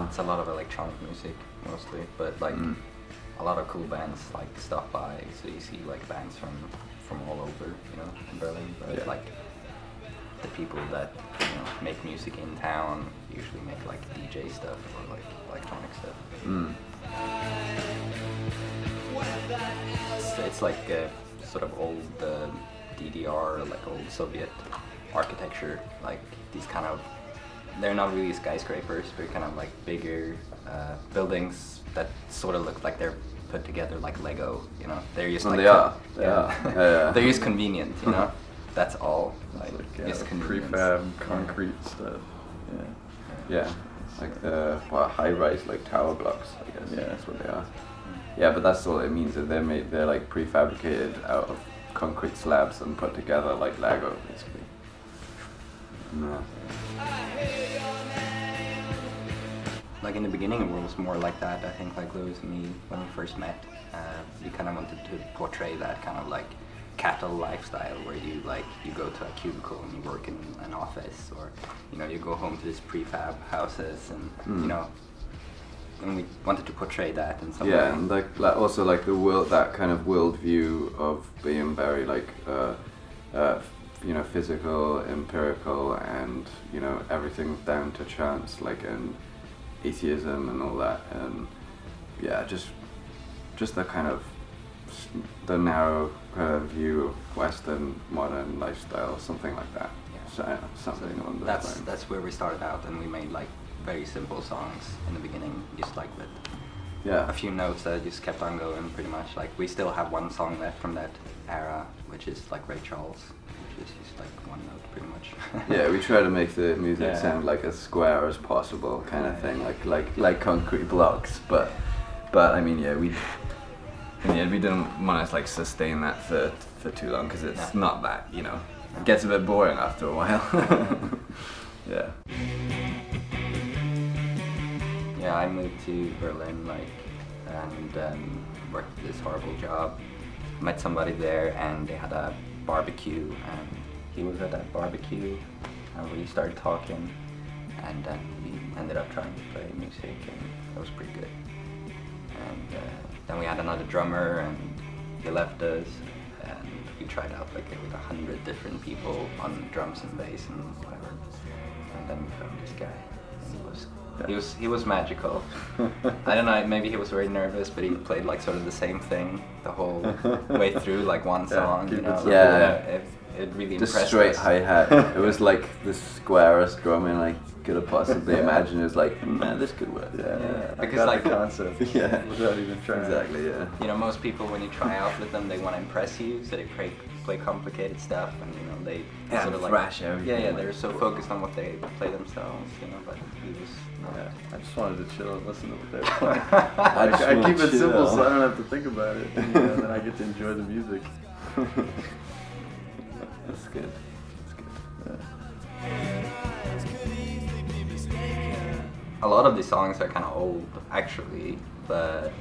It's a lot of electronic music mostly, but like a lot of cool bands like stop by, so you see like bands from all over, you know, in Berlin. But like the people that make music in town usually make like DJ stuff or like electronic stuff. It's like a sort of old DDR, like old Soviet architecture, like these kind of, they're not really skyscrapers, they're kind of like bigger buildings that sort of look like they're put together like Lego, you know. They're just like they're just convenient, you know. That's all. Like just prefab concrete stuff. Yeah, like high-rise like tower blocks, I guess. Yeah, that's what they are. Yeah, but that's all it means, that they're like prefabricated out of concrete slabs and put together like Lego, basically. Like in the beginning it was more like that. I think like Lewis and me, when we first met, we kind of wanted to portray that kind of like cattle lifestyle where you go to a cubicle and you work in an office, or you go home to these prefab houses, and you know, and we wanted to portray that in some way. Yeah, and like also like the world, that kind of world view of being very like physical, empirical, and everything's down to chance, like, and atheism and all that, and just the kind of the narrow view of Western modern lifestyle, something like that. So something along those lines. That's where we started out, and we made like very simple songs in the beginning, just like with a few notes that just kept on going, pretty much. Like we still have one song left from that era, which is like Ray Charles, which is just like one note, pretty much. Yeah, we try to make the music sound like as square as possible, kind of thing, like concrete blocks. But I mean, we didn't want to like sustain that for too long, because it's not that, it gets a bit boring after a while. Yeah, I moved to Berlin and worked this horrible job. Met somebody there, and they had a barbecue, and he was at that barbecue, and we started talking, and then we ended up trying to play music, and that was pretty good. And then we had another drummer, and he left us, and we tried out like with 100 different people on drums and bass and whatever, and then we found this guy, and he was magical. I don't know, maybe he was very nervous, but he played like sort of the same thing the whole way through, like one song, it really impressed us. Just straight hi-hat. It was like the squarest drumming I could have possibly imagined. It was like, man, this could work. Because like the concept, without even trying. Exactly, most people, when you try out with them, they want to impress you, so they play complicated stuff, and they sort of thrash everything. they're so focused on what they play themselves, but he was I just wanted to chill and listen to what they were playing. I keep it simple so I don't have to think about it, and then I get to enjoy the music. That's good. A lot of these songs are kind of old, actually, but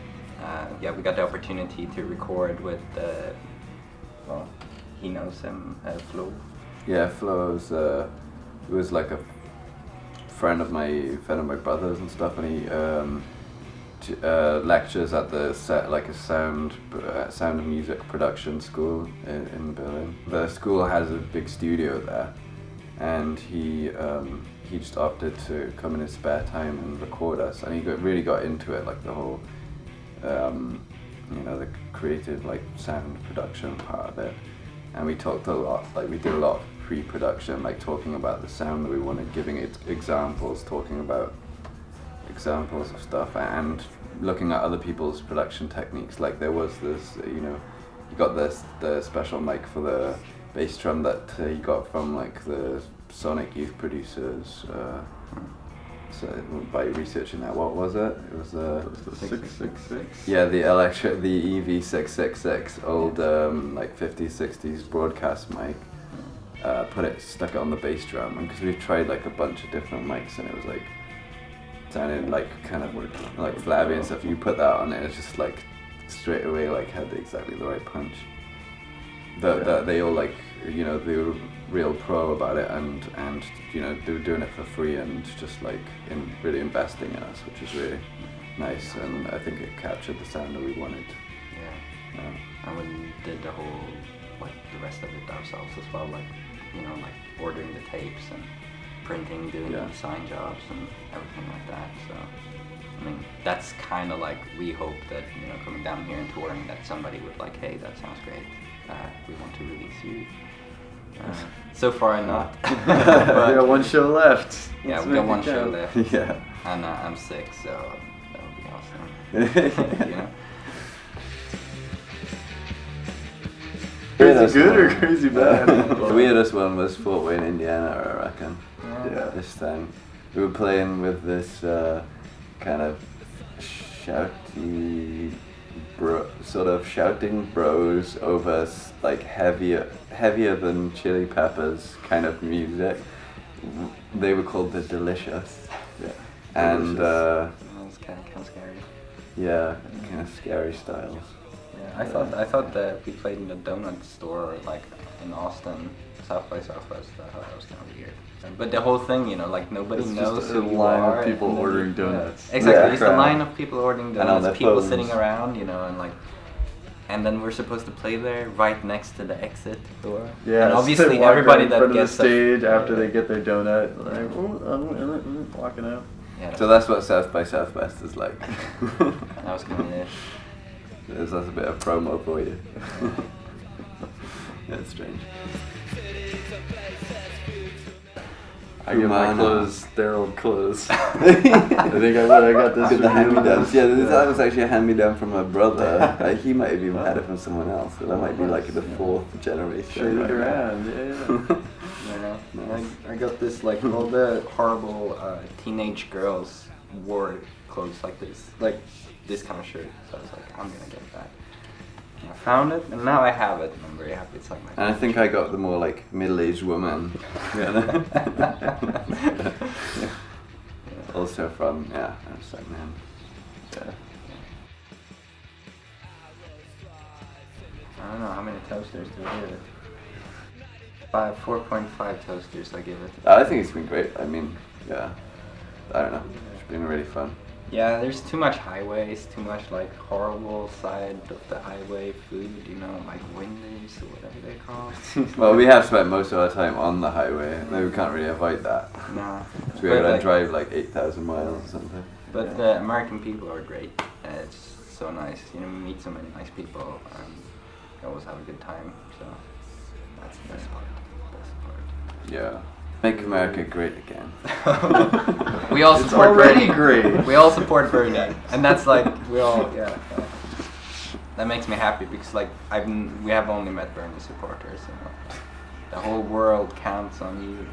we got the opportunity to record with, he knows him, Flo. Yeah, Flo was like a friend of my brother's and stuff, and he lectures at the sound and music production school in Berlin. The school has a big studio there, and he just opted to come in his spare time and record us, and he really got into it, like the whole the creative like sound production part of it. And we talked a lot, like we did a lot of pre-production, like talking about the sound that we wanted, giving it examples, talking about examples of stuff, and looking at other people's production techniques. Like there was this, he got the special mic for the bass drum that he got from like the Sonic Youth producers. So by researching that, what was it? It was the 666. Yeah, the EV666, old like 50s, 60s broadcast mic. Stuck it on the bass drum, and because we've tried like a bunch of different mics, and it was like sounded like kind of like flabby and stuff. You put that on it, it's just like straight away like had exactly the right punch. They all like they were real pro about it, and you know, they were doing it for free and just like really investing in us, which is really nice, and I think it captured the sound that we wanted. Yeah. And we did the whole, like the rest of it ourselves as well, like, you know, like ordering the tapes and printing, doing the design jobs and everything like that. So, I mean, that's kind of like, we hope that, you know, coming down here and touring, that somebody would like, hey, that sounds great, we want to release you. So far not. We got one show left. Yeah, we got one show left. Yeah. And I'm sick, so that would be awesome. You know? Crazy good or crazy bad? The weirdest one was Fort Wayne, Indiana, I reckon. Yeah. This time we were playing with this kind of shouty, sort of shouting bros over like heavier than Chili Peppers kind of music. They were called the Delicious. Yeah. And it's kind of scary. yeah, kind of scary styles. Yeah, I thought that we played in the donut store like in Austin, South by Southwest. I thought that was kind of weird. But the whole thing, you know, like nobody knows just a who you line are. of people ordering donuts. Yeah. Exactly, Yeah, it's the line of people ordering donuts, people phones. sitting around, you know, and like, and then we're supposed to play there right next to the exit door. Yeah, and so obviously they walk everybody right in that front of the gets stage after they get their donut, like walking out. Yeah, So that's what South by Southwest is like. that was kind of it. That's a bit of promo for you. That's strange. I get my Humana. clothes, their old clothes. I think I got this Look at the from hand-me-downs. Yeah, you. that was actually a hand-me-down from my brother. He might have even had it from someone else, so that might be like the fourth generation. Traded right now. around, yeah. Yeah, Nice. I got this, like, all the horrible teenage girls wore clothes like this kind of shirt. So I was like, I'm gonna get that. And I found it, and now I have it, and I'm very happy. It's like my. And I think I got the more like middle-aged woman. Also from, secondhand. Yeah. I don't know how many toasters do I give it. 4.5 toasters I give it. I think it's been great. I mean, yeah, I don't know. It's been really fun. Yeah, there's too much highways, too much like horrible side of the highway food, you know, like Wendy's or whatever they call it. Well, we have spent most of our time on the highway, and we can't really avoid that. Nah. So we gotta drive like 8,000 miles or something. But the American people are great. It's so nice. You know, we meet so many nice people, and we always have a good time. So that's the best part. Yeah. Make America great again. We all It's support already Bernie. great. We all support Bernie, and that's like we all That makes me happy because like we have only met Bernie supporters. You know, the whole world counts on you.